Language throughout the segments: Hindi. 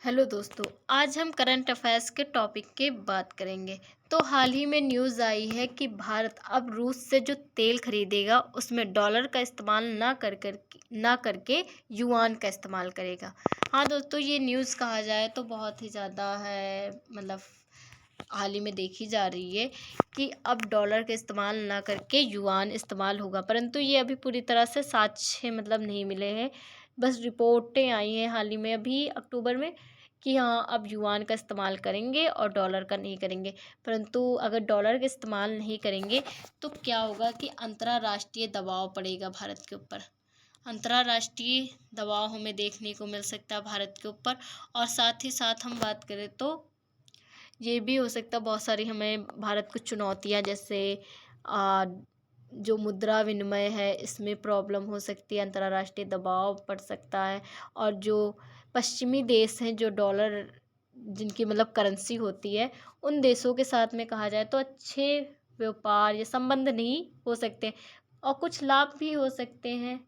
हेलो दोस्तों। आज हम करंट अफेयर्स के टॉपिक की बात करेंगे। तो हाल ही में न्यूज़ आई है कि भारत अब रूस से जो तेल खरीदेगा उसमें डॉलर का इस्तेमाल ना करके युआन का इस्तेमाल करेगा। हाँ दोस्तों, ये न्यूज़ कहा जाए तो बहुत ही ज़्यादा है, मतलब हाल ही में देखी जा रही है कि अब डॉलर का इस्तेमाल ना करके युआन इस्तेमाल होगा, परंतु ये अभी पूरी तरह से साक्ष्य नहीं मिले हैं। बस रिपोर्टें आई हैं हाल ही में अभी अक्टूबर में कि हाँ, अब युआन का इस्तेमाल करेंगे और डॉलर का नहीं करेंगे। परंतु अगर डॉलर का इस्तेमाल नहीं करेंगे तो क्या होगा कि अंतर्राष्ट्रीय दबाव पड़ेगा भारत के ऊपर। अंतर्राष्ट्रीय दबाव हमें देखने को मिल सकता है भारत के ऊपर। और साथ ही साथ हम बात करें तो ये भी हो सकता है बहुत सारी हमें भारत को चुनौतियाँ, जैसे आ, जो मुद्रा विनिमय है इसमें प्रॉब्लम हो सकती है, अंतर्राष्ट्रीय दबाव पड़ सकता है। और जो पश्चिमी देश हैं जो डॉलर जिनकी करेंसी होती है, उन देशों के साथ में कहा जाए तो अच्छे व्यापार या संबंध नहीं हो सकते और कुछ लाभ भी हो सकते हैं।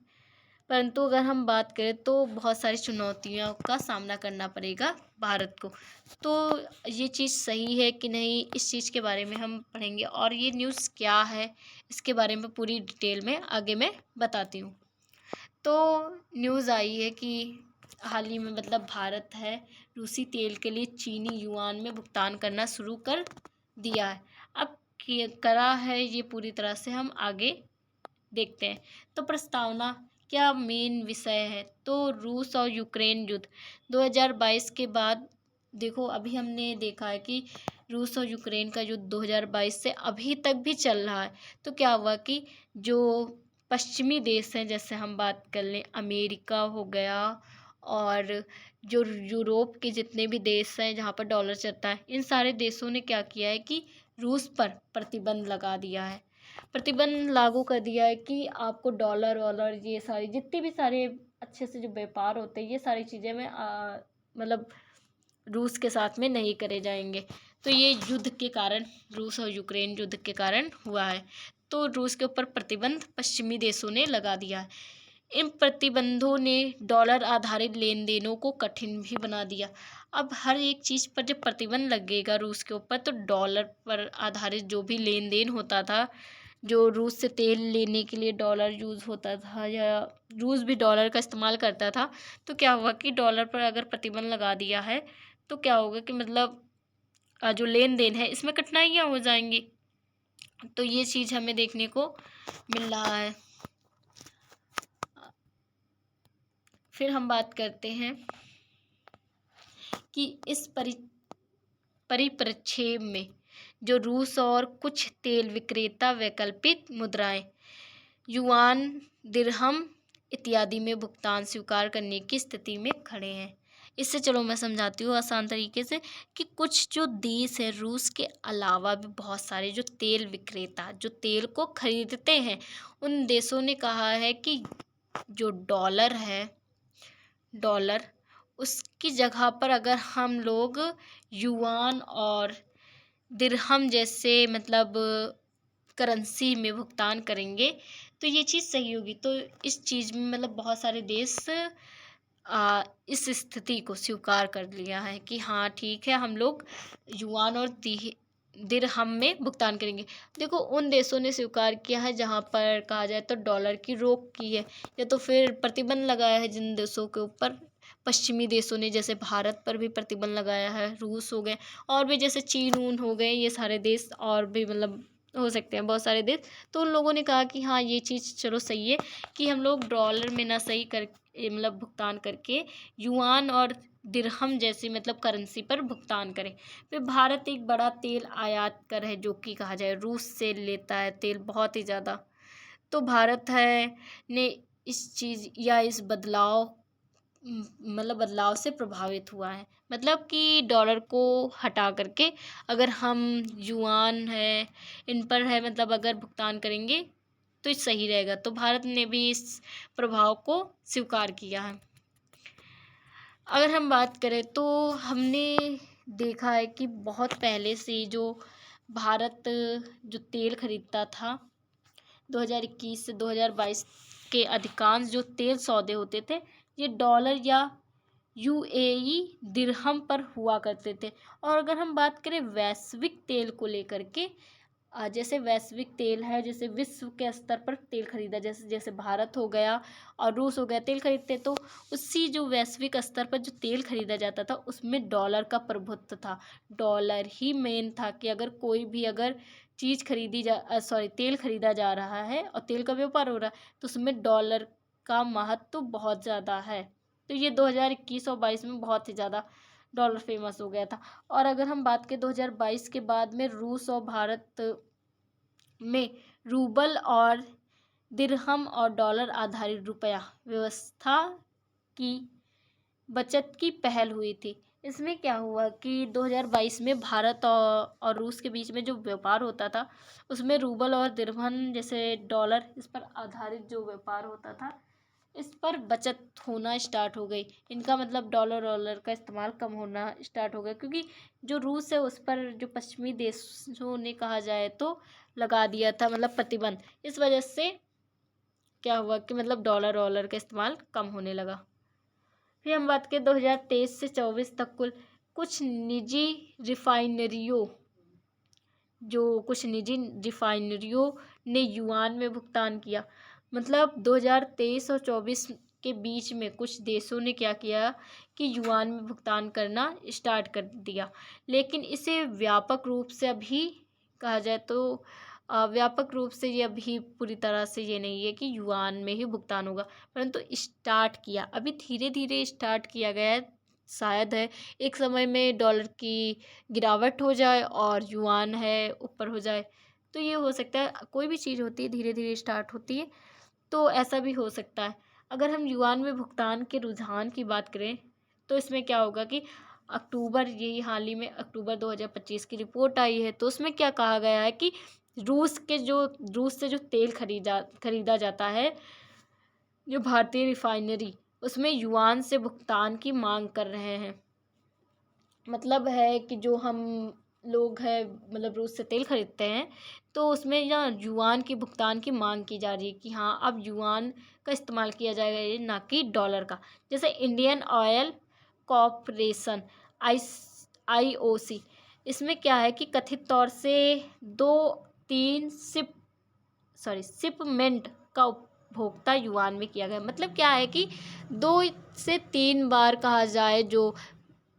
परंतु अगर हम बात करें तो बहुत सारी चुनौतियों का सामना करना पड़ेगा भारत को। तो ये चीज़ सही है कि नहीं, इस चीज़ के बारे में हम पढ़ेंगे और ये न्यूज़ क्या है इसके बारे में पूरी डिटेल में आगे मैं बताती हूँ। तो न्यूज़ आई है कि हाल ही में भारत है रूसी तेल के लिए चीनी युआन में भुगतान करना शुरू कर दिया है। अब करा है ये पूरी तरह से हम आगे देखते हैं। तो प्रस्तावना क्या मेन विषय है, तो रूस और यूक्रेन युद्ध 2022 के बाद। देखो, अभी हमने देखा है कि रूस और यूक्रेन का युद्ध 2022 से अभी तक भी चल रहा है। तो क्या हुआ कि जो पश्चिमी देश हैं, जैसे हम बात कर लें अमेरिका हो गया और जो यूरोप के जितने भी देश हैं जहाँ पर डॉलर चलता है, इन सारे देशों ने क्या किया है कि रूस पर प्रतिबंध लगा दिया है। प्रतिबंध लागू कर दिया है कि आपको डॉलर वॉलर ये सारी जितनी भी सारे अच्छे से जो व्यापार होते हैं, ये सारी चीज़ें में मतलब रूस के साथ में नहीं करे जाएंगे। तो ये युद्ध के कारण, रूस और यूक्रेन युद्ध के कारण हुआ है। तो रूस के ऊपर प्रतिबंध पश्चिमी देशों ने लगा दिया है। इन प्रतिबंधों ने डॉलर आधारित लेन देनों को कठिन भी बना दिया। अब हर एक चीज़ पर जब प्रतिबंध लगेगा रूस के ऊपर, तो डॉलर पर आधारित जो भी लेन देन होता था, जो रूस से तेल लेने के लिए डॉलर यूज़ होता था या रूस भी डॉलर का इस्तेमाल करता था, तो क्या हुआ कि डॉलर पर अगर प्रतिबंध लगा दिया है तो क्या होगा कि जो लेन देन है इसमें कठिनाइयाँ हो जाएंगी। तो ये चीज़ हमें देखने को मिल रहा है। फिर हम बात करते हैं कि इस परिप्रेक्ष्य में जो रूस और कुछ तेल विक्रेता वैकल्पिक मुद्राएं युआन, दिरहम इत्यादि में भुगतान स्वीकार करने की स्थिति में खड़े हैं। इससे चलो मैं समझाती हूँ आसान तरीके से कि कुछ जो देश है, रूस के अलावा भी बहुत सारे जो तेल विक्रेता जो तेल को खरीदते हैं, उन देशों ने कहा है कि जो डॉलर है, डॉलर उसकी जगह पर अगर हम लोग युआन और दिरहम जैसे करेंसी में भुगतान करेंगे तो ये चीज़ सही होगी। तो इस चीज़ में बहुत सारे देश इस स्थिति को स्वीकार कर लिया है कि हाँ ठीक है, हम लोग युआन और दिरहम में भुगतान करेंगे। देखो, उन देशों ने स्वीकार किया है जहाँ पर कहा जाए तो डॉलर की रोक की है या तो फिर प्रतिबंध लगाया है जिन देशों के ऊपर, पश्चिमी देशों ने, जैसे भारत पर भी प्रतिबंध लगाया है, रूस हो गए और भी जैसे चीन ऊन हो गए, ये सारे देश और भी हो सकते हैं बहुत सारे देश। तो उन लोगों ने कहा कि हाँ ये चीज़ चलो सही है कि हम लोग डॉलर में ना सही कर भुगतान करके युआन और दिरहम जैसी करेंसी पर भुगतान करें। फिर भारत एक बड़ा तेल आयात कर है, जो कि कहा जाए रूस से लेता है तेल बहुत ही ज़्यादा। तो भारत है ने इस चीज़ या इस बदलाव से प्रभावित हुआ है। कि डॉलर को हटा करके अगर हम युआन है इन पर है अगर भुगतान करेंगे तो सही रहेगा। तो भारत ने भी इस प्रभाव को स्वीकार किया है। अगर हम बात करें तो हमने देखा है कि बहुत पहले से जो भारत जो तेल खरीदता था 2021 से 2022 के अधिकांश जो तेल सौदे होते थे, ये डॉलर या यूएई दिरहम पर हुआ करते थे। और अगर हम बात करें वैश्विक तेल को लेकर के, जैसे वैश्विक तेल है, जैसे विश्व के स्तर पर तेल खरीदा, जैसे जैसे भारत हो गया और रूस हो गया तेल खरीदते, तो उसी जो वैश्विक स्तर पर जो तेल खरीदा जाता था उसमें डॉलर का प्रभुत्व था। डॉलर ही मेन था कि अगर कोई भी अगर चीज़ तेल खरीदा जा रहा है और तेल का व्यापार हो रहा है तो उसमें डॉलर का महत्व बहुत ज़्यादा है। तो ये 2021 और 22 में बहुत ही ज़्यादा डॉलर फेमस हो गया था। और अगर हम बात करें 2022 के बाद में रूस और भारत में रूबल और दिरहम और डॉलर आधारित रुपया व्यवस्था की बचत की पहल हुई थी। इसमें क्या हुआ कि 2022 में भारत और रूस के बीच में जो व्यापार होता था उसमें रूबल और दिरहम जैसे डॉलर इस पर आधारित जो व्यापार होता था इस पर बचत होना स्टार्ट हो गई। इनका मतलब डॉलर का इस्तेमाल कम होना स्टार्ट हो गया, क्योंकि जो रूस है उस पर जो पश्चिमी देशों ने कहा जाए तो लगा दिया था मतलब प्रतिबंध। इस वजह से क्या हुआ कि मतलब डॉलर का इस्तेमाल कम होने लगा। फिर हम बात करें 2023 से 24 तक कुछ निजी रिफाइनरियों कुछ निजी रिफाइनरियों ने युआन में भुगतान किया। मतलब 2023 और 24 के बीच में कुछ देशों ने क्या किया कि युआन में भुगतान करना स्टार्ट कर दिया। लेकिन इसे व्यापक रूप से अभी कहा जाए तो व्यापक रूप से ये अभी पूरी तरह से ये नहीं है कि युआन में ही भुगतान होगा, परंतु स्टार्ट किया, अभी धीरे धीरे स्टार्ट किया गया है। शायद है एक समय में डॉलर की गिरावट हो जाए और युआन है ऊपर हो जाए, तो ये हो सकता है। कोई भी चीज़ होती है धीरे धीरे स्टार्ट होती है, तो ऐसा भी हो सकता है। अगर हम युआन में भुगतान के रुझान की बात करें तो इसमें क्या होगा कि यही हाल ही में अक्टूबर 2025 की रिपोर्ट आई है, तो उसमें क्या कहा गया है कि रूस से जो तेल खरीदा जाता है, जो भारतीय रिफाइनरी उसमें युआन से भुगतान की मांग कर रहे हैं। मतलब है कि जो हम लोग हैं मतलब रूस से तेल खरीदते हैं तो उसमें ना युआन की भुगतान की मांग की जा रही है कि हाँ अब युआन का इस्तेमाल किया जाएगा, ये ना कि डॉलर का। जैसे इंडियन ऑयल कॉरपोरेशन IOC, इसमें क्या है कि कथित तौर से 2-3 शिपमेंट का उपभोक्ता युआन में किया गया। मतलब क्या है कि 2 से 3 बार कहा जाए जो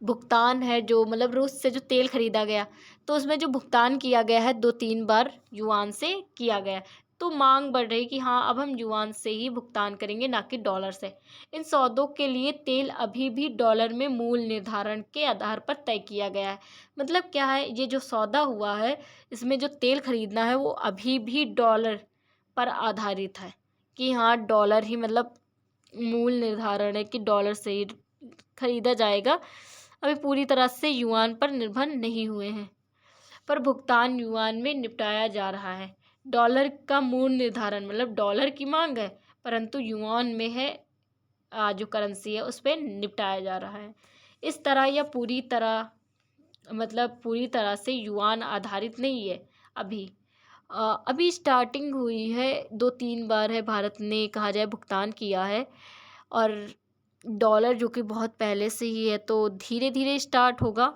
भुगतान है, जो मतलब रूस से जो तेल खरीदा गया तो उसमें जो भुगतान किया गया है 2-3 बार युआन से किया गया है। तो मांग बढ़ रही कि हाँ अब हम युआन से ही भुगतान करेंगे, ना कि डॉलर से। इन सौदों के लिए तेल अभी भी डॉलर में मूल निर्धारण के आधार पर तय किया गया है। मतलब क्या है, ये जो सौदा हुआ है इसमें जो तेल खरीदना है वो अभी भी डॉलर पर आधारित है कि हाँ डॉलर ही मतलब मूल निर्धारण है कि डॉलर से ही खरीदा जाएगा। अभी पूरी तरह से युआन पर निर्भर नहीं हुए हैं, पर भुगतान युआन में निपटाया जा रहा है। डॉलर का मूल निर्धारण मतलब डॉलर की मांग है, परंतु युआन में है जो करेंसी है उस पर निपटाया जा रहा है। इस तरह या पूरी तरह से युआन आधारित नहीं है अभी। अभी स्टार्टिंग हुई है, 2-3 बार है भारत ने कहा जाए भुगतान किया है, और डॉलर जो कि बहुत पहले से ही है तो धीरे धीरे स्टार्ट होगा,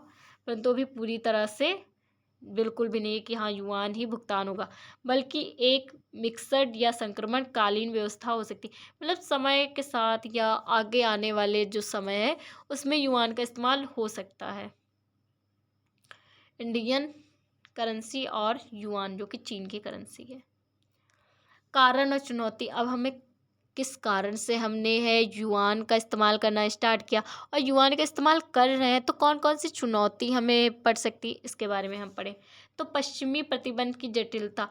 परंतु अभी पूरी तरह से बिल्कुल भी नहीं कि हाँ युआन ही भुगतान होगा, बल्कि एक मिक्सड या संक्रमणकालीन व्यवस्था हो सकती है। मतलब समय के साथ या आगे आने वाले जो समय है उसमें युआन का इस्तेमाल हो सकता है। इंडियन करेंसी और युआन जो कि चीन की करेंसी है। कारण और चुनौती, अब हमें किस कारण से हमने है युआन का इस्तेमाल करना स्टार्ट किया और युआन का इस्तेमाल कर रहे हैं, तो कौन कौन सी चुनौती हमें पड़ सकती है इसके बारे में हम पढ़ें। तो पश्चिमी प्रतिबंध की जटिलता,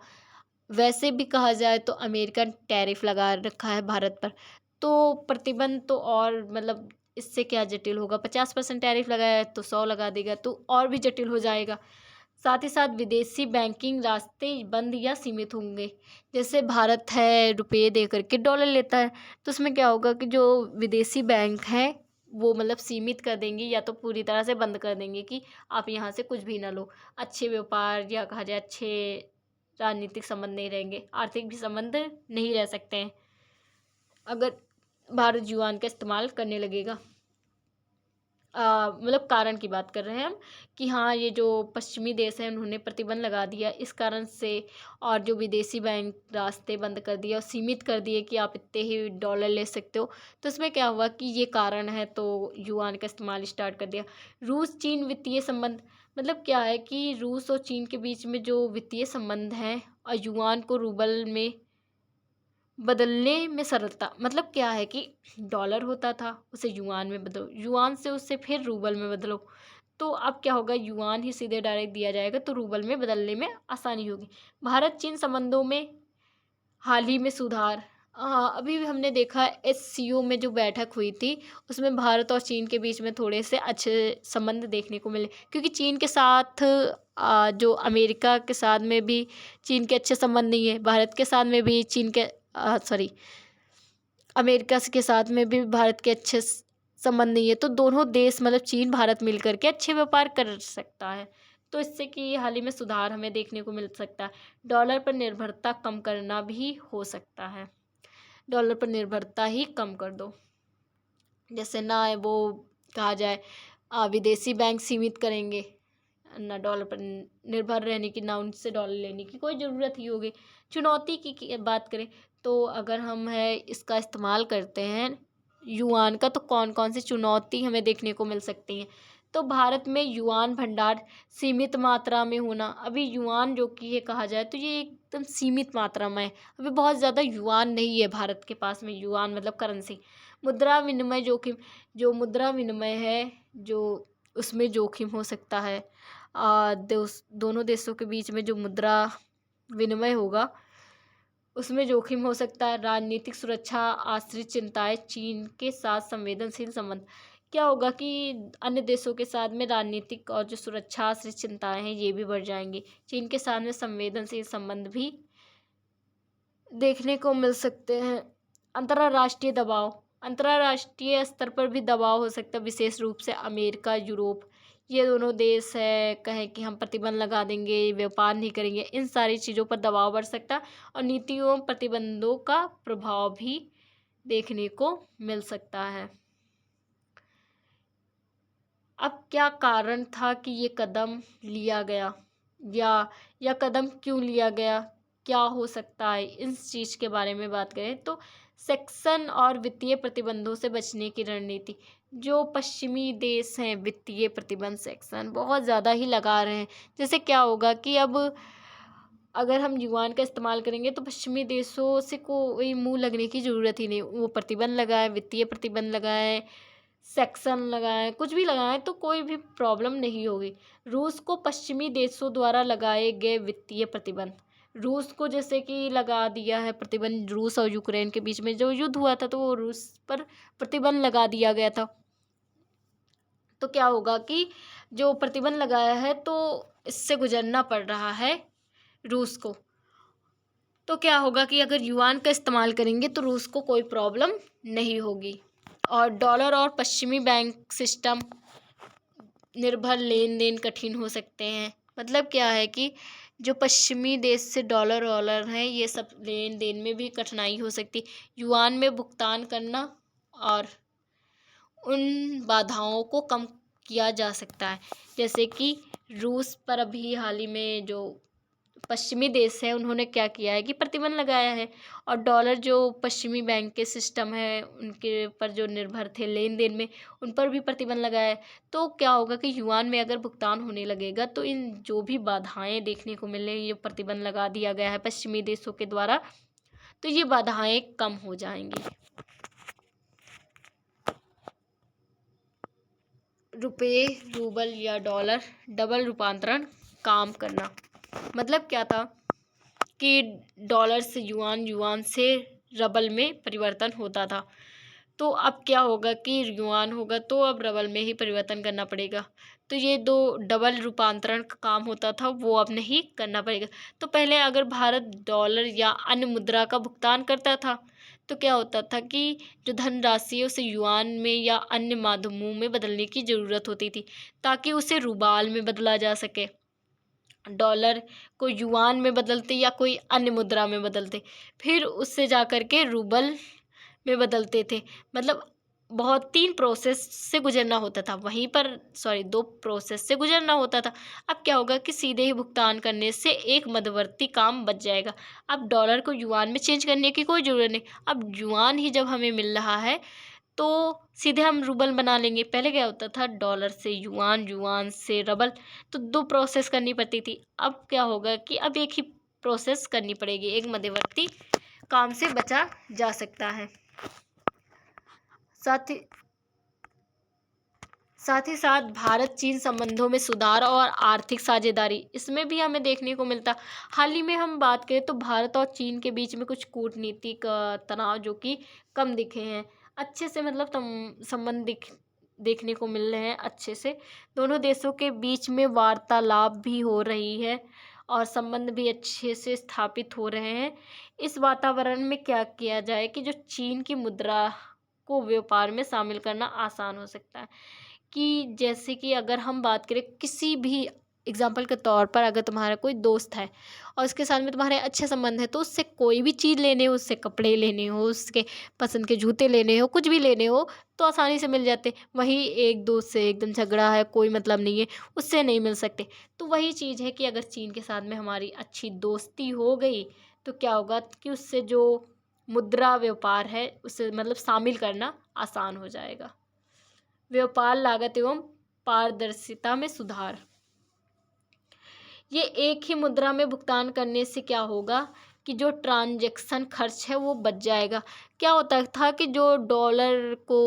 वैसे भी कहा जाए तो अमेरिकन टैरिफ लगा रखा है भारत पर, तो प्रतिबंध तो और मतलब इससे क्या जटिल होगा, 50% टैरिफ लगाया है तो 100 लगा देगा तो और भी जटिल हो जाएगा। साथ ही साथ विदेशी बैंकिंग रास्ते बंद या सीमित होंगे। जैसे भारत है रुपये दे करके डॉलर लेता है, तो उसमें क्या होगा कि जो विदेशी बैंक हैं वो मतलब सीमित कर देंगे या तो पूरी तरह से बंद कर देंगे कि आप यहाँ से कुछ भी ना लो। अच्छे व्यापार या कहा जाए अच्छे राजनीतिक संबंध नहीं रहेंगे, आर्थिक भी संबंध नहीं रह सकते हैं अगर भारत युआन का इस्तेमाल करने लगेगा। मतलब कारण की बात कर रहे हैं हम कि हाँ, ये जो पश्चिमी देश हैं उन्होंने प्रतिबंध लगा दिया इस कारण से, और जो विदेशी बैंक रास्ते बंद कर दिए और सीमित कर दिए कि आप इतने ही डॉलर ले सकते हो। तो इसमें क्या हुआ कि ये कारण है, तो युआन का इस्तेमाल स्टार्ट कर दिया। रूस चीन वित्तीय संबंध, मतलब क्या है कि रूस और चीन के बीच में जो वित्तीय संबंध हैं और युआन को रूबल में बदलने में सरलता, मतलब क्या है कि डॉलर होता था उसे युआन में बदलो, युआन से उसे फिर रूबल में बदलो। तो अब क्या होगा, युआन ही सीधे डायरेक्ट दिया जाएगा तो रूबल में बदलने में आसानी होगी। भारत चीन संबंधों में हाल ही में सुधार, अभी भी हमने देखा एससीओ में जो बैठक हुई थी उसमें भारत और चीन के बीच में थोड़े से अच्छे संबंध देखने को मिले, क्योंकि चीन के साथ जो अमेरिका के साथ में भी चीन के अच्छे संबंध नहीं है, भारत के साथ में भी चीन के सॉरी अमेरिका के साथ में भी भारत के अच्छे संबंध नहीं है। तो दोनों देश मतलब चीन भारत मिलकर के अच्छे व्यापार कर सकता है। तो इससे कि हाल ही में सुधार हमें देखने को मिल सकता है। डॉलर पर निर्भरता कम करना भी हो सकता है। डॉलर पर निर्भरता ही कम कर दो, जैसे ना वो कहा जाए विदेशी बैंक सीमित करेंगे, ना डॉलर पर निर्भर रहने की, ना उनसे डॉलर लेने की कोई ज़रूरत ही होगी। चुनौती की बात करें तो अगर हम है इसका इस्तेमाल करते हैं युआन का, तो कौन कौन सी चुनौती हमें देखने को मिल सकती हैं। तो भारत में युआन भंडार सीमित मात्रा में होना, अभी युआन जो कि ये कहा जाए तो ये एकदम सीमित मात्रा में है, अभी बहुत ज़्यादा युआन नहीं है भारत के पास में, युआन मतलब करेंसी। मुद्रा विनिमय जोखिम, जो मुद्रा विनिमय है जो उसमें जोखिम हो सकता है। दोनों देशों के बीच में जो मुद्रा विनिमय होगा उसमें जोखिम हो सकता है। राजनीतिक सुरक्षा आश्रित चिंताएं, चीन के साथ संवेदनशील संबंध, क्या होगा कि अन्य देशों के साथ में राजनीतिक और जो सुरक्षा आश्रित चिंताएं हैं ये भी बढ़ जाएंगी। चीन के साथ में संवेदनशील संबंध भी देखने को मिल सकते हैं। अंतर्राष्ट्रीय दबाव, अंतर्राष्ट्रीय स्तर पर भी दबाव हो सकता है, विशेष रूप से अमेरिका यूरोप, ये दोनों देश है कहें कि हम प्रतिबंध लगा देंगे, व्यापार नहीं करेंगे, इन सारी चीज़ों पर दबाव बढ़ सकता है और नीतियों प्रतिबंधों का प्रभाव भी देखने को मिल सकता है। अब क्या कारण था कि ये कदम लिया गया, या कदम क्यों लिया गया, क्या हो सकता है, इस चीज़ के बारे में बात करें तो सेक्शन और वित्तीय प्रतिबंधों से बचने की रणनीति, जो पश्चिमी देश हैं वित्तीय प्रतिबंध सेक्शन बहुत ज़्यादा ही लगा रहे हैं। जैसे क्या होगा कि अब अगर हम युआन का इस्तेमाल करेंगे तो पश्चिमी देशों से कोई मुंह लगने की ज़रूरत ही नहीं, वो प्रतिबंध लगाए, वित्तीय प्रतिबंध लगाए, सेक्शन लगाएं, कुछ भी लगाएं तो कोई भी प्रॉब्लम नहीं होगी। रूस को पश्चिमी देशों द्वारा लगाए गए वित्तीय प्रतिबंध, रूस को जैसे कि लगा दिया है प्रतिबंध, रूस और यूक्रेन के बीच में जो युद्ध हुआ था तो वो रूस पर प्रतिबंध लगा दिया गया था। तो क्या होगा कि जो प्रतिबंध लगाया है तो इससे गुजरना पड़ रहा है रूस को। तो क्या होगा कि अगर युआन का इस्तेमाल करेंगे तो रूस को कोई प्रॉब्लम नहीं होगी। और डॉलर और पश्चिमी बैंक सिस्टम निर्भर लेन देन कठिन हो सकते हैं, मतलब क्या है कि जो पश्चिमी देश से डॉलर वॉलर हैं ये सब लेन देन में भी कठिनाई हो सकती, युआन में भुगतान करना और उन बाधाओं को कम किया जा सकता है। जैसे कि रूस पर अभी हाल ही में जो पश्चिमी देश है उन्होंने क्या किया है कि प्रतिबंध लगाया है, और डॉलर जो पश्चिमी बैंक के सिस्टम है उनके पर जो निर्भर थे लेन देन में उन पर भी प्रतिबंध लगाया है। तो क्या होगा कि युआन में अगर भुगतान होने लगेगा तो इन जो भी बाधाएं देखने को मिले, ये प्रतिबंध लगा दिया गया है पश्चिमी देशों के द्वारा, तो ये बाधाएं कम हो जाएंगी। रुपये रूबल या डॉलर डबल रूपांतरण काम करना, मतलब क्या था कि डॉलर से युआन, युआन से रबल में परिवर्तन होता था। तो अब क्या होगा कि युआन होगा तो अब रबल में ही परिवर्तन करना पड़ेगा। तो ये दो डबल रूपांतरण का काम होता था वो अब नहीं करना पड़ेगा। तो पहले अगर भारत डॉलर या अन्य मुद्रा का भुगतान करता था तो क्या होता था कि जो धनराशि है उसे युआन में या अन्य माध्यमों में बदलने की ज़रूरत होती थी ताकि उसे रूबाल में बदला जा सके। डॉलर को युआन में बदलते या कोई अन्य मुद्रा में बदलते, फिर उससे जा कर के रूबल में बदलते थे। मतलब बहुत 3 प्रोसेस से गुजरना होता था, वहीं पर 2 प्रोसेस से गुजरना होता था। अब क्या होगा कि सीधे ही भुगतान करने से एक मध्यवर्ती काम बच जाएगा। अब डॉलर को युआन में चेंज करने की कोई ज़रूरत नहीं। अब युआन ही जब हमें मिल रहा है तो सीधे हम रूबल बना लेंगे। पहले क्या होता था, डॉलर से युआन, युआन से रबल, तो 2 प्रोसेस करनी पड़ती थी। अब क्या होगा कि अब एक ही प्रोसेस करनी पड़ेगी, एक मध्यवर्ती काम से बचा जा सकता है। साथ ही साथ भारत चीन संबंधों में सुधार और आर्थिक साझेदारी, इसमें भी हमें देखने को मिलता। हाल ही में हम बात करें तो भारत और चीन के बीच में कुछ कूटनीतिक तनाव जो कि कम दिखे हैं, अच्छे से मतलब संबंध देखने को मिल रहे हैं अच्छे से। दोनों देशों के बीच में वार्तालाप भी हो रही है और संबंध भी अच्छे से स्थापित हो रहे हैं। इस वातावरण में क्या किया जाए कि जो चीन की मुद्रा को व्यापार में शामिल करना आसान हो सकता है। कि जैसे कि अगर हम बात करें किसी भी एग्जाम्पल के तौर पर, अगर तुम्हारा कोई दोस्त है और उसके साथ में तुम्हारे अच्छे संबंध है, तो उससे कोई भी चीज़ लेने हो, उससे कपड़े लेने हो, उसके पसंद के जूते लेने हो, कुछ भी लेने हो, तो आसानी से मिल जाते। वहीं एक दोस्त से एकदम झगड़ा है, कोई मतलब नहीं है, उससे नहीं मिल सकते। तो वही चीज़ है कि अगर चीन के साथ में हमारी अच्छी दोस्ती हो गई तो क्या होगा कि उससे जो मुद्रा व्यापार है उसे मतलब शामिल करना आसान हो जाएगा। व्यापार लागत एवं पारदर्शिता में सुधार, ये एक ही मुद्रा में भुगतान करने से क्या होगा कि जो ट्रांजैक्शन खर्च है वो बच जाएगा। क्या होता था कि जो डॉलर को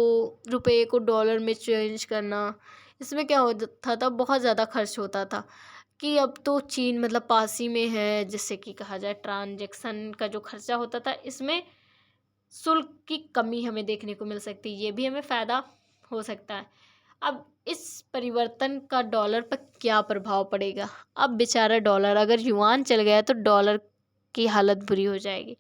रुपए को डॉलर में चेंज करना, इसमें क्या होता था, बहुत ज़्यादा खर्च होता था। कि अब तो चीन मतलब पास ही में है, जिससे कि कहा जाए ट्रांजैक्शन का जो खर्चा होता था, इसमें शुल्क की कमी हमें देखने को मिल सकती है, ये भी हमें फ़ायदा हो सकता है। अब इस परिवर्तन का डॉलर पर क्या प्रभाव पड़ेगा? अब बेचारा डॉलर, अगर युआन चल गया तो डॉलर की हालत बुरी हो जाएगी।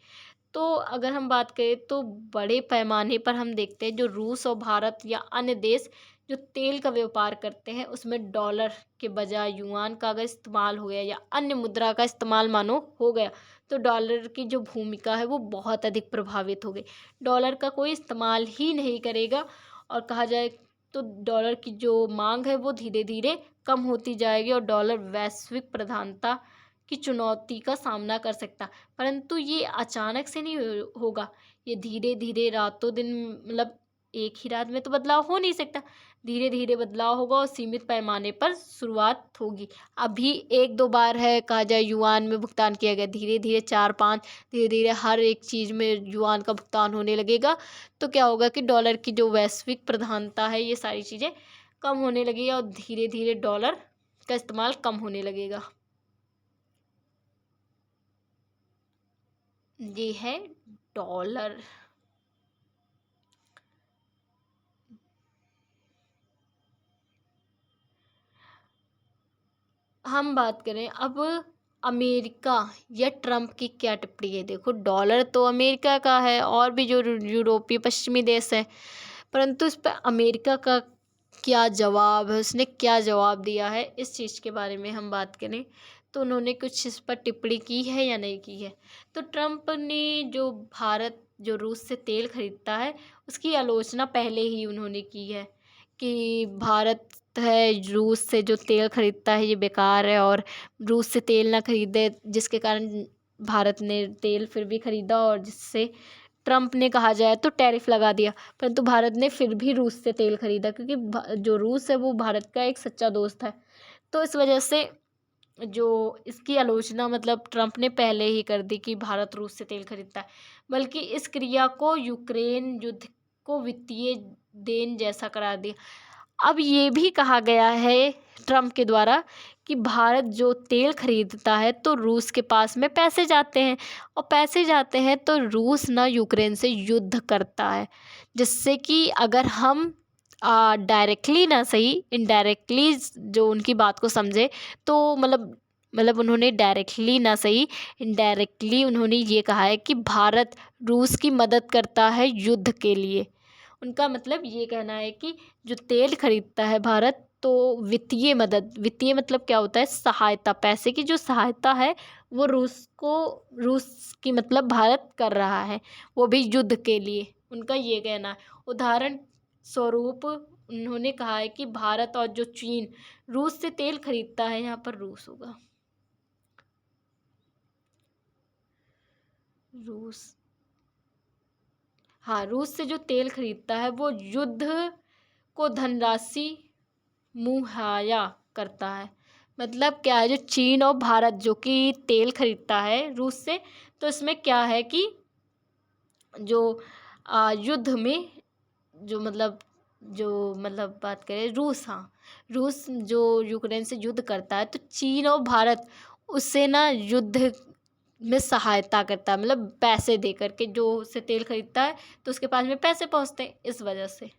तो अगर हम बात करें तो बड़े पैमाने पर हम देखते हैं जो रूस और भारत या अन्य देश जो तेल का व्यापार करते हैं, उसमें डॉलर के बजाय युआन का अगर इस्तेमाल हो गया या अन्य मुद्रा का इस्तेमाल मानो हो गया, तो डॉलर की जो भूमिका है वो बहुत अधिक प्रभावित हो गई। डॉलर का कोई इस्तेमाल ही नहीं करेगा और कहा जाए तो डॉलर की जो मांग है वो धीरे धीरे कम होती जाएगी और डॉलर वैश्विक प्रधानता की चुनौती का सामना कर सकता। परंतु ये अचानक से नहीं होगा, ये धीरे धीरे रातों दिन मतलब एक ही रात में तो बदलाव हो नहीं सकता। धीरे धीरे बदलाव होगा और सीमित पैमाने पर शुरुआत होगी। अभी एक दो बार है कहा जाए युआन में भुगतान किया गया, धीरे धीरे 4-5, धीरे धीरे हर एक चीज़ में युआन का भुगतान होने लगेगा। तो क्या होगा कि डॉलर की जो वैश्विक प्रधानता है, ये सारी चीज़ें कम होने लगेगी और धीरे धीरे डॉलर का इस्तेमाल कम होने लगेगा। ये है डॉलर। हम बात करें अब अमेरिका या ट्रम्प की क्या टिप्पणी है। देखो, डॉलर तो अमेरिका का है और भी जो यूरोपीय पश्चिमी देश है, परंतु इस पर अमेरिका का क्या जवाब है, उसने क्या जवाब दिया है, इस चीज़ के बारे में हम बात करें तो उन्होंने कुछ इस पर टिप्पणी की है या नहीं की है। तो ट्रम्प ने जो भारत जो रूस से तेल खरीदता है उसकी आलोचना पहले ही उन्होंने की है कि भारत है रूस से जो तेल खरीदता है ये बेकार है और रूस से तेल ना खरीदे, जिसके कारण भारत ने तेल फिर भी खरीदा और जिससे ट्रम्प ने कहा जाए तो टैरिफ लगा दिया। परंतु भारत ने फिर भी रूस से तेल खरीदा क्योंकि जो रूस है वो भारत का एक सच्चा दोस्त है। तो इस वजह से जो इसकी आलोचना मतलब ट्रम्प ने पहले ही कर दी कि भारत रूस से तेल खरीदता है, बल्कि इस क्रिया को यूक्रेन युद्ध को वित्तीय देन जैसा करार दिया। अब ये भी कहा गया है ट्रम्प के द्वारा कि भारत जो तेल खरीदता है तो रूस के पास में पैसे जाते हैं और पैसे जाते हैं तो रूस ना यूक्रेन से युद्ध करता है, जिससे कि अगर हम डायरेक्टली ना सही इनडायरेक्टली जो उनकी बात को समझे तो मतलब उन्होंने डायरेक्टली ना सही इनडायरेक्टली उन्होंने ये कहा है कि भारत रूस की मदद करता है युद्ध के लिए। उनका मतलब ये कहना है कि जो तेल खरीदता है भारत तो वित्तीय मदद, वित्तीय मतलब क्या होता है, सहायता, पैसे की जो सहायता है वो रूस की मतलब भारत कर रहा है, वो भी युद्ध के लिए, उनका ये कहना है। उदाहरण स्वरूप उन्होंने कहा है कि भारत और जो चीन रूस से तेल खरीदता है, यहाँ पर रूस होगा, रूस, हाँ, रूस से जो तेल खरीदता है वो युद्ध को धनराशि मुहैया करता है। मतलब क्या है, जो चीन और भारत जो कि तेल खरीदता है रूस से, तो इसमें क्या है कि जो युद्ध में जो मतलब बात करें रूस, हाँ, रूस जो यूक्रेन से युद्ध करता है तो चीन और भारत उससे ना युद्ध में सहायता करता है, मतलब पैसे दे करके, जो उससे तेल खरीदता है तो उसके पास में पैसे पहुंचते हैं इस वजह से।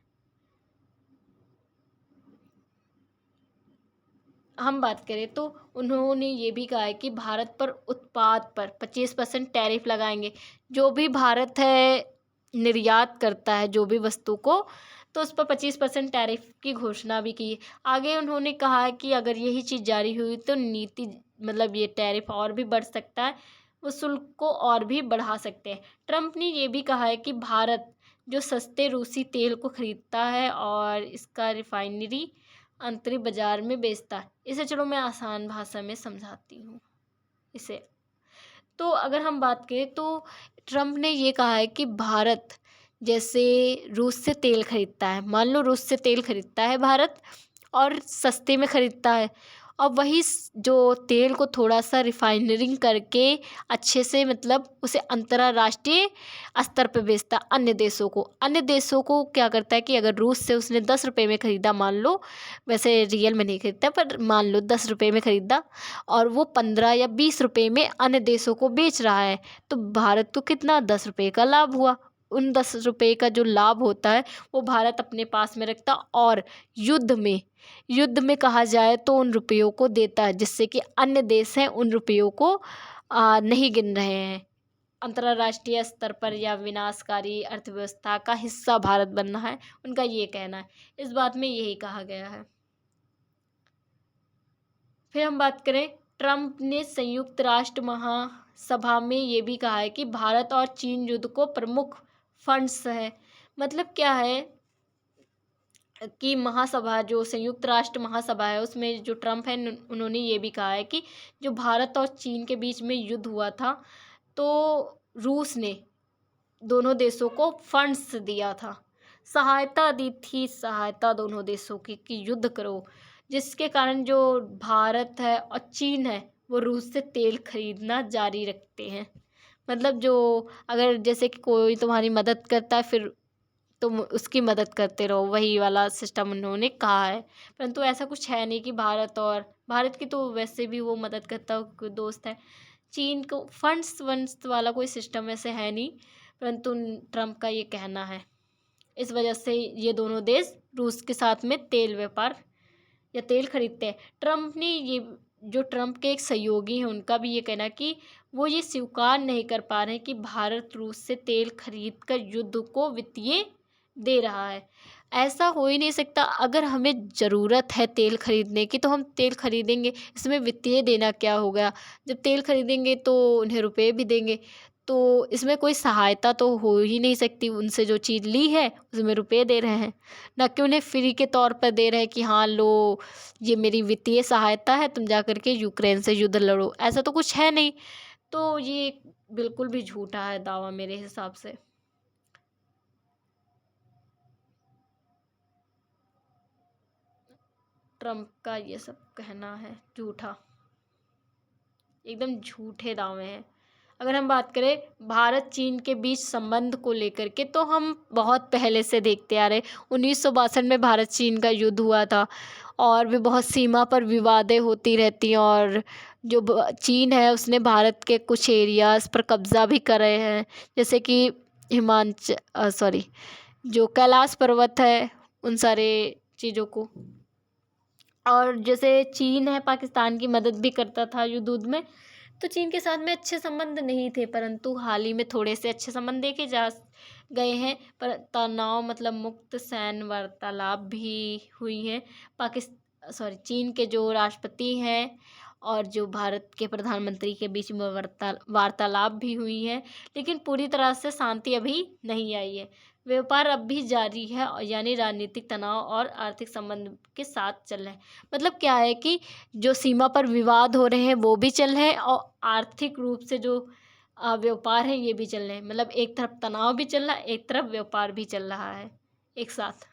हम बात करें तो उन्होंने ये भी कहा है कि भारत पर उत्पाद पर 25% टैरिफ लगाएंगे। जो भी भारत है निर्यात करता है जो भी वस्तु को, तो उस पर 25% टैरिफ की घोषणा भी की है। आगे उन्होंने कहा है कि अगर यही चीज़ जारी हुई तो नीति मतलब ये टैरिफ और भी बढ़ सकता है, वो शुल्क को और भी बढ़ा सकते हैं। ट्रम्प ने ये भी कहा है कि भारत जो सस्ते रूसी तेल को खरीदता है और इसका रिफाइनरी अंतरिम बाजार में बेचता है। इसे चलो मैं आसान भाषा में समझाती हूँ इसे। तो अगर हम बात करें तो ट्रम्प ने ये कहा है कि भारत जैसे रूस से तेल खरीदता है, मान लो रूस से तेल खरीदता है भारत और सस्ते में खरीदता है, और वही जो तेल को थोड़ा सा रिफाइनरिंग करके अच्छे से मतलब उसे अंतर्राष्ट्रीय स्तर पे बेचता है अन्य देशों को। अन्य देशों को क्या करता है कि अगर रूस से उसने 10 रुपये में ख़रीदा, मान लो, वैसे रियल में नहीं खरीदता पर मान लो 10 रुपये में ख़रीदा, और वो 15 या 20 रुपये में अन्य देशों को बेच रहा है, तो भारत को कितना 10 रुपये का लाभ हुआ। उन 10 रुपये का जो लाभ होता है वो भारत अपने पास में रखता और युद्ध में कहा जाए तो उन रुपयों को देता है, जिससे कि अन्य देश हैं उन रुपयों को नहीं गिन रहे हैं। अंतर्राष्ट्रीय स्तर पर या विनाशकारी अर्थव्यवस्था का हिस्सा भारत बनना है, उनका ये कहना है। इस बात में यही कहा गया है। फिर हम बात करें, ट्रम्प ने संयुक्त राष्ट्र महासभा में ये भी कहा है कि भारत और चीन युद्ध को प्रमुख फंड्स है। मतलब क्या है कि महासभा जो संयुक्त राष्ट्र महासभा है उसमें जो ट्रम्प है उन्होंने ये भी कहा है कि जो भारत और चीन के बीच में युद्ध हुआ था तो रूस ने दोनों देशों को फंड्स दिया था, सहायता दी थी, सहायता दोनों देशों की कि युद्ध करो, जिसके कारण जो भारत है और चीन है वो रूस से तेल खरीदना जारी रखते हैं। मतलब जो अगर जैसे कि कोई तुम्हारी मदद करता है फिर तुम उसकी मदद करते रहो, वही वाला सिस्टम उन्होंने कहा है। परंतु ऐसा कुछ है नहीं कि भारत की तो वैसे भी वो मदद करता कोई दोस्त है। चीन को फंड्स वंड्स वाला कोई सिस्टम वैसे है नहीं, परंतु ट्रम्प का ये कहना है। इस वजह से ये दोनों देश रूस के साथ में तेल व्यापार या तेल खरीदते हैं। ट्रम्प ने ये जो ट्रम्प के एक सहयोगी हैं उनका भी ये कहना है कि वो ये स्वीकार नहीं कर पा रहे हैं कि भारत रूस से तेल खरीद कर युद्ध को वित्तीय दे रहा है। ऐसा हो ही नहीं सकता। अगर हमें ज़रूरत है तेल खरीदने की तो हम तेल खरीदेंगे, इसमें वित्तीय देना क्या हो गया। जब तेल खरीदेंगे तो उन्हें रुपए भी देंगे, तो इसमें कोई सहायता तो हो ही नहीं सकती। उनसे जो चीज़ ली है उसमें रुपए दे रहे हैं, ना कि उन्हें फ्री के तौर पर दे रहे हैं कि हाँ लो ये मेरी वित्तीय सहायता है, तुम जा कर के यूक्रेन से युद्ध लड़ो। ऐसा तो कुछ है नहीं। तो ये बिल्कुल भी झूठा है दावा मेरे हिसाब से। ट्रम्प का ये सब कहना है झूठा, एकदम झूठे दावे हैं। अगर हम बात करें भारत चीन के बीच संबंध को लेकर के, तो हम बहुत पहले से देखते आ रहे। 1962 में भारत चीन का युद्ध हुआ था और भी बहुत सीमा पर विवादें होती रहती हैं, और जो चीन है उसने भारत के कुछ एरियाज़ पर कब्ज़ा भी करे हैं, जैसे कि जो कैलाश पर्वत है उन सारे चीज़ों को। और जैसे चीन है पाकिस्तान की मदद भी करता था युद्ध में, तो चीन के साथ में अच्छे संबंध नहीं थे, परंतु हाल ही में थोड़े से अच्छे संबंध देखे जा गए हैं। पर तनाव मतलब मुक्त सैन्य वार्तालाप भी हुई हैं। चीन के जो राष्ट्रपति हैं और जो भारत के प्रधानमंत्री के बीच में वार्तालाप भी हुई है, लेकिन पूरी तरह से शांति अभी नहीं आई है। व्यापार अब भी जारी है और यानी राजनीतिक तनाव और आर्थिक संबंध के साथ चल रहे हैं। मतलब क्या है कि जो सीमा पर विवाद हो रहे हैं वो भी चल रहे हैं और आर्थिक रूप से जो व्यापार है ये भी चल रहे हैं। मतलब एक तरफ तनाव भी चल रहा है, एक तरफ व्यापार भी चल रहा है एक साथ।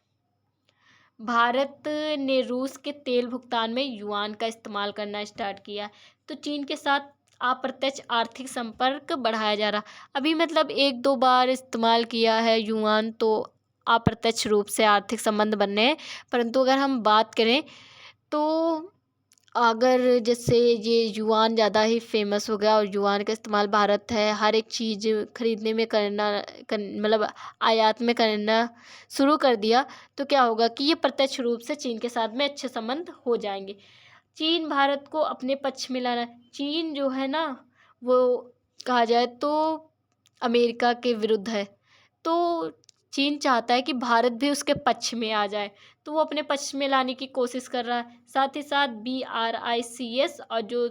भारत ने रूस के तेल भुगतान में युआन का इस्तेमाल करना स्टार्ट किया। तो चीन के साथ अप्रत्यक्ष आर्थिक संपर्क बढ़ाया जा रहा। अभी मतलब एक दो बार इस्तेमाल किया है युआन, तो अप्रत्यक्ष रूप से आर्थिक संबंध बनने हैं। परंतु अगर हम बात करें तो अगर जैसे ये युआन ज़्यादा ही फेमस हो गया और युआन का इस्तेमाल भारत है हर एक चीज़ खरीदने में मतलब आयात में करना शुरू कर दिया, तो क्या होगा कि ये प्रत्यक्ष रूप से चीन के साथ में अच्छे संबंध हो जाएंगे। चीन भारत को अपने पक्ष में लाना। चीन जो है ना वो कहा जाए तो अमेरिका के विरुद्ध है। तो चीन चाहता है कि भारत भी उसके पक्ष में आ जाए, तो वो अपने पक्ष में लाने की कोशिश कर रहा है। साथ ही साथ BRICS और जो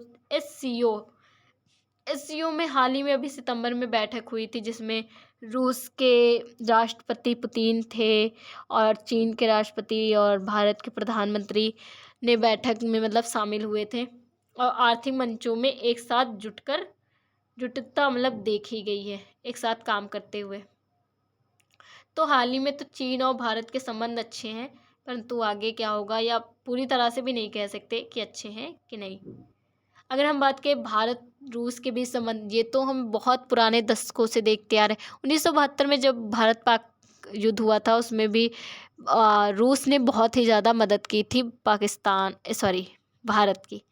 SCO में हाल ही में अभी सितंबर में बैठक हुई थी जिसमें रूस के राष्ट्रपति पुतिन थे और चीन के राष्ट्रपति और भारत के प्रधानमंत्री ने बैठक में मतलब शामिल हुए थे और आर्थिक मंचों में एक साथ जुटता मतलब देखी गई है एक साथ काम करते हुए। तो हाल ही में तो चीन और भारत के संबंध अच्छे हैं, परंतु आगे क्या होगा या पूरी तरह से भी नहीं कह सकते कि अच्छे हैं कि नहीं। अगर हम बात करें भारत रूस के बीच संबंध, ये तो हम बहुत पुराने दशकों से देखते आ रहे हैं। 1972 में जब भारत पाक युद्ध हुआ था उसमें भी रूस ने बहुत ही ज़्यादा मदद की थी भारत की।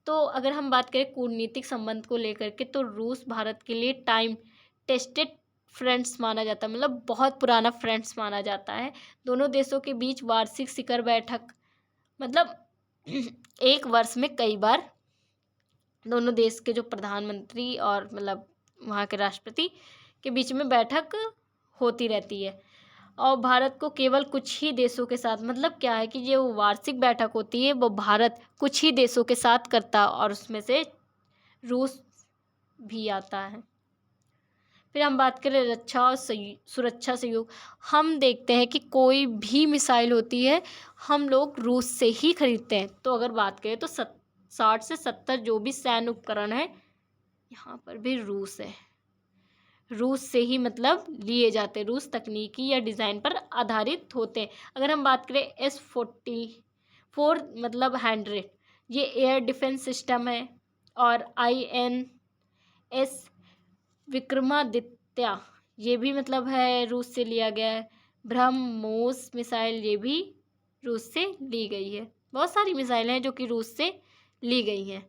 तो अगर हम बात करें कूटनीतिक संबंध को लेकर के, तो रूस भारत के लिए टाइम टेस्टेड फ्रेंड्स माना जाता है, मतलब बहुत पुराना फ्रेंड्स माना जाता है। दोनों देशों के बीच वार्षिक शिखर बैठक, मतलब एक वर्ष में कई बार दोनों देश के जो प्रधानमंत्री और मतलब वहाँ के राष्ट्रपति के बीच में बैठक होती रहती है। और भारत को केवल कुछ ही देशों के साथ, मतलब क्या है कि ये वो वार्षिक बैठक होती है वो भारत कुछ ही देशों के साथ करता है और उसमें से रूस भी आता है। फिर हम बात करें रक्षा और सुरक्षा सहयोग। हम देखते हैं कि कोई भी मिसाइल होती है हम लोग रूस से ही खरीदते हैं। तो अगर बात करें तो 60 से 70 जो भी सैन्य उपकरण है यहाँ पर भी रूस है, रूस से ही मतलब लिए जाते हैं। रूस तकनीकी या डिज़ाइन पर आधारित होते हैं। अगर हम बात करें S-44 मतलब 100, ये एयर डिफेंस सिस्टम है। और INS विक्रमादित्य ये भी मतलब है रूस से लिया गया है। ब्रह्मोस मिसाइल ये भी रूस से ली गई है। बहुत सारी मिसाइलें हैं जो कि रूस से ली गई हैं।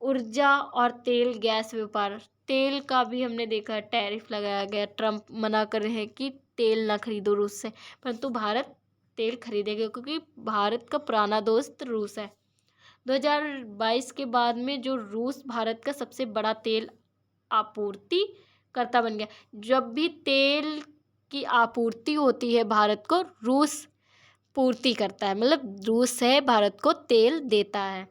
ऊर्जा और तेल गैस व्यापार, तेल का भी हमने देखा है टैरिफ लगाया गया। ट्रम्प मना कर रहे हैं कि तेल ना खरीदो रूस से, परंतु भारत तेल खरीदेगा क्योंकि भारत का पुराना दोस्त रूस है। 2022 के बाद में जो रूस भारत का सबसे बड़ा तेल आपूर्ति करता बन गया। जब भी तेल की आपूर्ति होती है भारत को, रूस पूर्ति करता है, मतलब रूस है भारत को तेल देता है।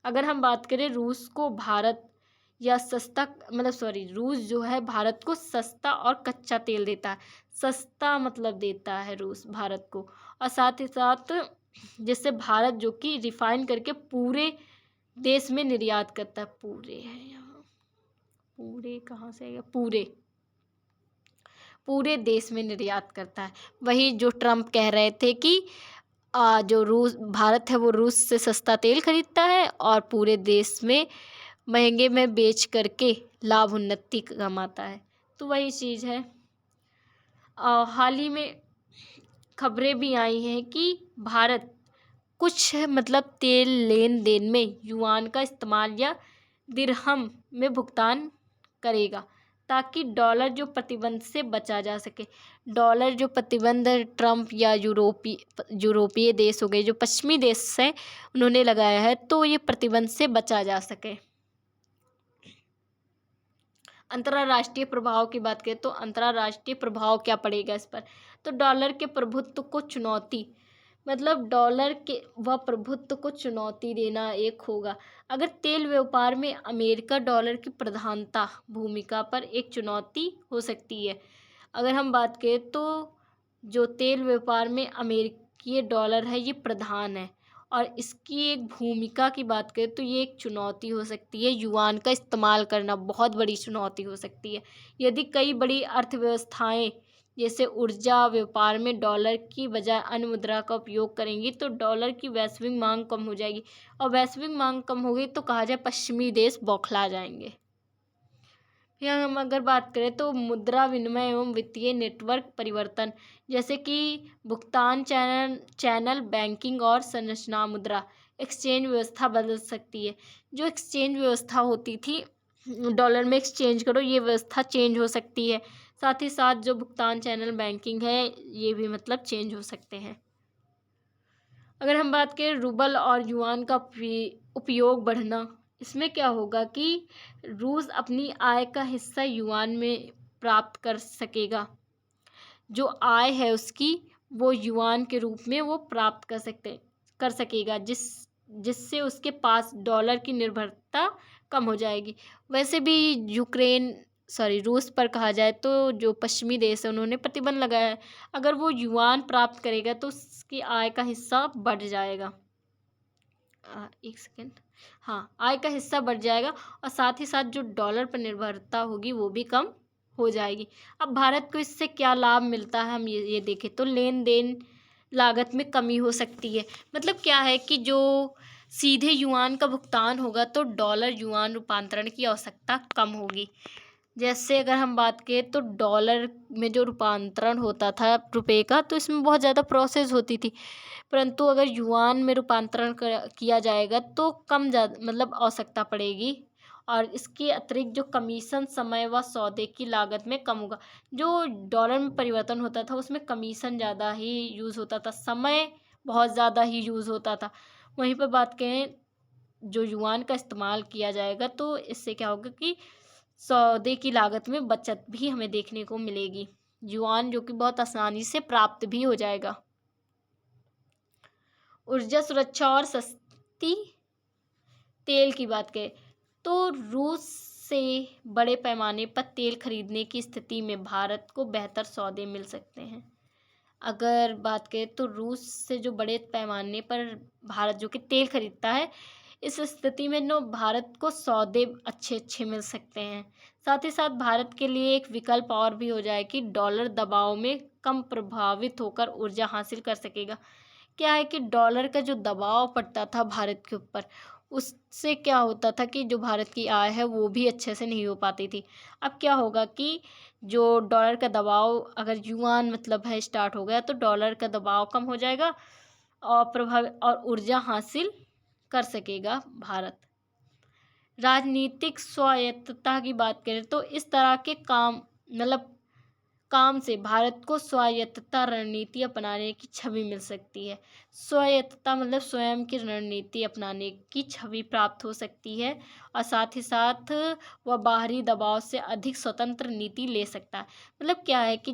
अगर हम बात करें रूस को भारत या सस्ता रूस जो है भारत को सस्ता और कच्चा तेल देता है। सस्ता मतलब देता है रूस भारत को, और साथ ही साथ जिससे भारत जो कि रिफाइन करके पूरे देश में निर्यात करता है। पूरे है यहाँ, पूरे कहाँ से है, पूरे देश में निर्यात करता है। वही जो ट्रम्प कह रहे थे कि जो भारत है वो रूस से सस्ता तेल खरीदता है और पूरे देश में महंगे में बेच करके लाभ उन्नति कमाता है। तो वही चीज़ है। हाल ही में खबरें भी आई हैं कि भारत कुछ मतलब तेल लेन देन में युआन का इस्तेमाल या दिरहम में भुगतान करेगा ताकि डॉलर जो प्रतिबंध से बचा जा सके। डॉलर जो प्रतिबंध ट्रम्प या यूरोपीय देश हो गए, जो पश्चिमी देश हैं, उन्होंने लगाया है, तो ये प्रतिबंध से बचा जा सके। अंतर्राष्ट्रीय प्रभाव की बात करें तो अंतर्राष्ट्रीय प्रभाव क्या पड़ेगा इस पर, तो डॉलर के प्रभुत्व को चुनौती, मतलब डॉलर के वह प्रभुत्व को चुनौती देना एक होगा। अगर तेल व्यापार में अमेरिका डॉलर की प्रधानता भूमिका पर एक चुनौती हो सकती है। अगर हम बात करें तो जो तेल व्यापार में अमेरिकी डॉलर है ये प्रधान है, और इसकी एक भूमिका की बात करें तो ये एक चुनौती हो सकती है। युआन का इस्तेमाल करना बहुत बड़ी चुनौती हो सकती है। यदि कई बड़ी अर्थव्यवस्थाएं जैसे ऊर्जा व्यापार में डॉलर की बजाय अन्य मुद्रा का उपयोग करेंगी तो डॉलर की वैश्विक मांग कम हो जाएगी, और वैश्विक मांग कम हो गई तो कहा जाए पश्चिमी देश बौखला जाएंगे। यहाँ हम अगर बात करें तो मुद्रा विनिमय एवं वित्तीय नेटवर्क परिवर्तन, जैसे कि भुगतान चैनल बैंकिंग और संरचना मुद्रा एक्सचेंज व्यवस्था बदल सकती है। जो एक्सचेंज व्यवस्था होती थी डॉलर में एक्सचेंज करो, ये व्यवस्था चेंज हो सकती है। साथ ही साथ जो भुगतान चैनल बैंकिंग है ये भी मतलब चेंज हो सकते हैं। अगर हम बात करें रूबल और युआन का उपयोग बढ़ना, इसमें क्या होगा कि रूस अपनी आय का हिस्सा युआन में प्राप्त कर सकेगा। जो आय है उसकी वो युआन के रूप में वो प्राप्त कर सकेगा, जिससे उसके पास डॉलर की निर्भरता कम हो जाएगी। वैसे भी रूस पर कहा जाए तो जो पश्चिमी देश है उन्होंने प्रतिबंध लगाया है। अगर वो युआन प्राप्त करेगा तो उसकी आय का हिस्सा बढ़ जाएगा। एक सेकेंड, हाँ, आय का हिस्सा बढ़ जाएगा और साथ ही साथ जो डॉलर पर निर्भरता होगी वो भी कम हो जाएगी। अब भारत को इससे क्या लाभ मिलता है, हम ये देखें तो लेन देन लागत में कमी हो सकती है। मतलब क्या है कि जो सीधे युआन का भुगतान होगा तो डॉलर युआन रूपांतरण की आवश्यकता कम होगी। जैसे अगर हम बात करें तो डॉलर में जो रूपांतरण होता था रुपए का, तो इसमें बहुत ज़्यादा प्रोसेस होती थी, परंतु अगर युआन में रूपांतरण किया जाएगा तो कम ज़्यादा मतलब आवश्यकता पड़ेगी, और इसके अतिरिक्त जो कमीशन समय व सौदे की लागत में कम होगा। जो डॉलर में परिवर्तन होता था उसमें कमीशन ज़्यादा ही यूज़ होता था, समय बहुत ज़्यादा ही यूज़ होता था। वहीं पर बात करें जो युआन का इस्तेमाल किया जाएगा तो इससे क्या होगा कि सौदे की लागत में बचत भी हमें देखने को मिलेगी। युआन जो कि बहुत आसानी से प्राप्त भी हो जाएगा। ऊर्जा सुरक्षा और सस्ती तेल की बात करें तो रूस से बड़े पैमाने पर तेल खरीदने की स्थिति में भारत को बेहतर सौदे मिल सकते हैं। अगर बात करें तो रूस से जो बड़े पैमाने पर भारत जो कि तेल खरीदता है, इस स्थिति में भारत को सौदे अच्छे मिल सकते हैं। साथ ही साथ भारत के लिए एक विकल्प और भी हो जाए कि डॉलर दबाव में कम प्रभावित होकर ऊर्जा हासिल कर सकेगा। क्या है कि डॉलर का जो दबाव पड़ता था भारत के ऊपर, उससे क्या होता था कि जो भारत की आय है वो भी अच्छे से नहीं हो पाती थी। अब क्या होगा कि जो डॉलर का दबाव अगर युआन मतलब है स्टार्ट हो गया तो डॉलर का दबाव कम हो जाएगा और ऊर्जा हासिल कर सकेगा भारत। राजनीतिक स्वायत्तता की बात करें तो इस तरह के काम से भारत को स्वायत्तता रणनीति अपनाने की छवि मिल सकती है। स्वायत्तता मतलब स्वयं की रणनीति अपनाने की छवि प्राप्त हो सकती है, और साथ ही साथ वह बाहरी दबाव से अधिक स्वतंत्र नीति ले सकता है। मतलब क्या है कि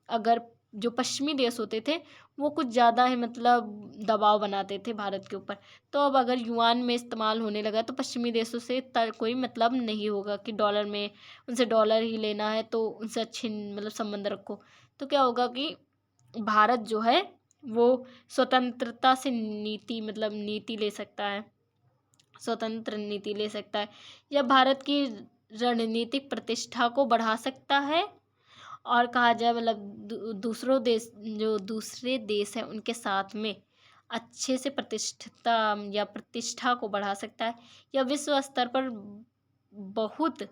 अगर जो पश्चिमी देश होते थे वो कुछ ज़्यादा ही मतलब दबाव बनाते थे भारत के ऊपर, तो अब अगर युआन में इस्तेमाल होने लगा तो पश्चिमी देशों से कोई मतलब नहीं होगा कि डॉलर में उनसे डॉलर ही लेना है तो उनसे अच्छे मतलब संबंध रखो। तो क्या होगा कि भारत जो है वो स्वतंत्रता से नीति ले सकता है, स्वतंत्र नीति ले सकता है। यह भारत की रणनीतिक प्रतिष्ठा को बढ़ा सकता है, और कहा जाए मतलब दूसरे देश हैं उनके साथ में अच्छे से प्रतिष्ठा को बढ़ा सकता है। यह विश्व स्तर पर बहुत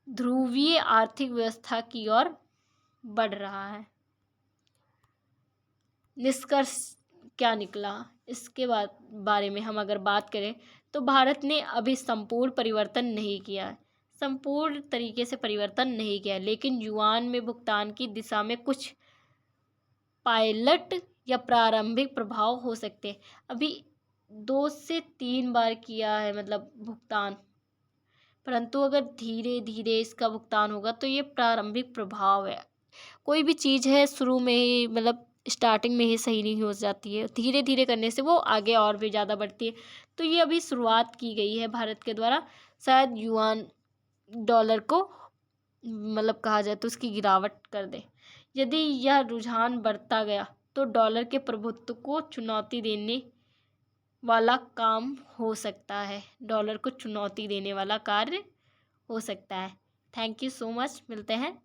ध्रुवीय आर्थिक व्यवस्था की ओर बढ़ रहा है। निष्कर्ष क्या निकला इसके बारे में हम अगर बात करें तो भारत ने अभी संपूर्ण परिवर्तन नहीं किया है, संपूर्ण तरीके से परिवर्तन नहीं किया, लेकिन युआन में भुगतान की दिशा में कुछ पायलट या प्रारंभिक प्रभाव हो सकते हैं। अभी 2 से 3 बार किया है मतलब भुगतान, परंतु अगर धीरे धीरे इसका भुगतान होगा तो ये प्रारंभिक प्रभाव है। कोई भी चीज़ है शुरू में ही मतलब स्टार्टिंग में ही सही नहीं हो जाती है, धीरे धीरे करने से वो आगे और भी ज़्यादा बढ़ती है। तो ये अभी शुरुआत की गई है भारत के द्वारा, शायद युआन डॉलर को मतलब कहा जाए तो उसकी गिरावट कर दे। यदि यह रुझान बढ़ता गया तो डॉलर के प्रभुत्व को चुनौती देने वाला काम हो सकता है, डॉलर को चुनौती देने वाला कार्य हो सकता है। थैंक यू सो मच, मिलते हैं